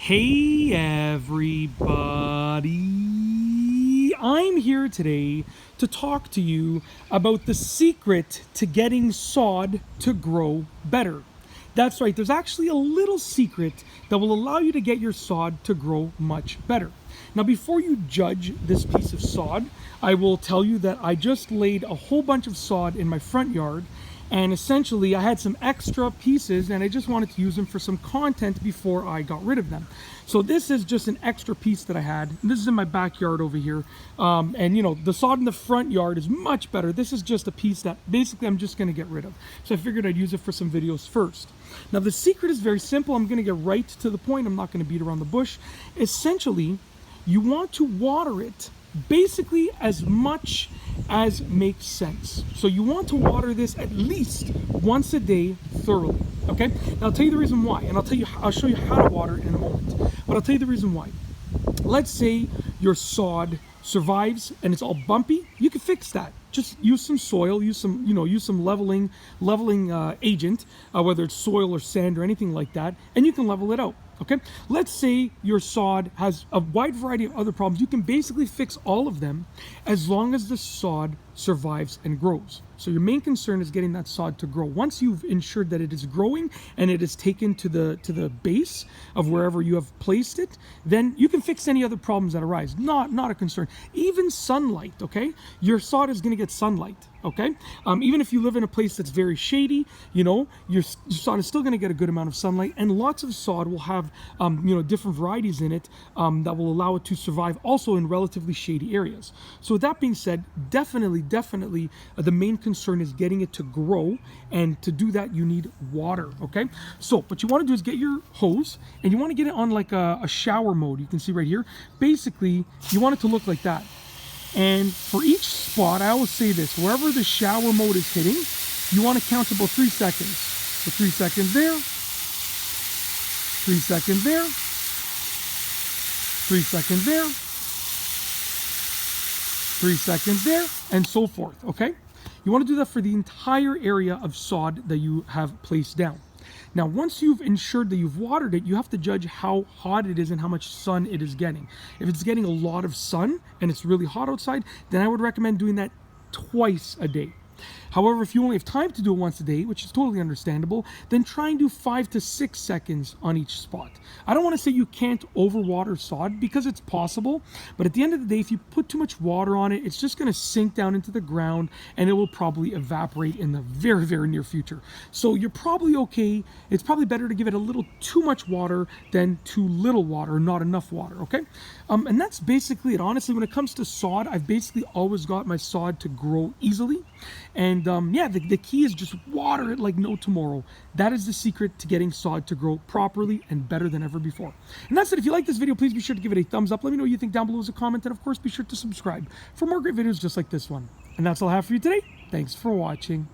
Hey everybody, I'm here today to talk to you about the secret to getting sod to grow better. That's right, there's actually a little secret that will allow you to get your sod to grow much better. Now, before you judge this piece of sod, I will tell you that I just laid a whole bunch of sod in my front yard, and essentially I had some extra pieces and I just wanted to use them for some content before I got rid of them. So this is just an extra piece that I had. This is in my backyard over here. And you know, the sod in the front yard is much better. This is just a piece that basically I'm just gonna get rid of. So I figured I'd use it for some videos first. Now the secret is very simple. I'm gonna get right to the point. I'm not gonna beat around the bush. Essentially, you want to water it basically as much as makes sense. So you want to water this at least once a day thoroughly. Okay? Now I'll tell you the reason why, and I'll show you how to water it in a moment. But I'll tell you the reason why. Let's say your sod survives and it's all bumpy. You can fix that. Just use some soil, use some leveling agent, whether it's soil or sand or anything like that, and you can level it out. Okay, let's say your sod has a wide variety of other problems. You can basically fix all of them as long as the sod survives and grows. So your main concern is getting that sod to grow. Once you've ensured that it is growing and it is taken to the base of wherever you have placed it, then you can fix any other problems that arise. Not a concern. Even sunlight, okay? Your sod is going to get sunlight, okay? Even if you live in a place that's very shady, you know, your sod is still going to get a good amount of sunlight, and lots of sod will have different varieties in it that will allow it to survive also in relatively shady areas. So with that being said, definitely the main concern is getting it to grow, and to do that you need water. Okay, so what you want to do is get your hose and you want to get it on like a shower mode. You can see right here, basically you want it to look like that. And for each spot, I always say this: wherever the shower mode is hitting, you want to count about 3 seconds. So 3 seconds there, 3 seconds there, 3 seconds there, 3 seconds there, and so forth. Okay, you want to do that for the entire area of sod that you have placed down. Now, once you've ensured that you've watered it, you have to judge how hot it is and how much sun it is getting. If it's getting a lot of sun and it's really hot outside, then I would recommend doing that twice a day. However, if you only have time to do it once a day, which is totally understandable, then try and do 5 to 6 seconds on each spot. I don't want to say you can't overwater sod, because it's possible, but at the end of the day, if you put too much water on it, it's just going to sink down into the ground and it will probably evaporate in the very, very near future. So you're probably okay. It's probably better to give it a little too much water than too little water, not enough water, okay? And that's basically it. Honestly, when it comes to sod, I've basically always got my sod to grow easily. And the key is just water it like no tomorrow. That is the secret to getting sod to grow properly and better than ever before. And that's it. If you like this video, please be sure to give it a thumbs up. Let me know what you think down below as a comment. And of course, be sure to subscribe for more great videos just like this one. And that's all I have for you today. Thanks for watching.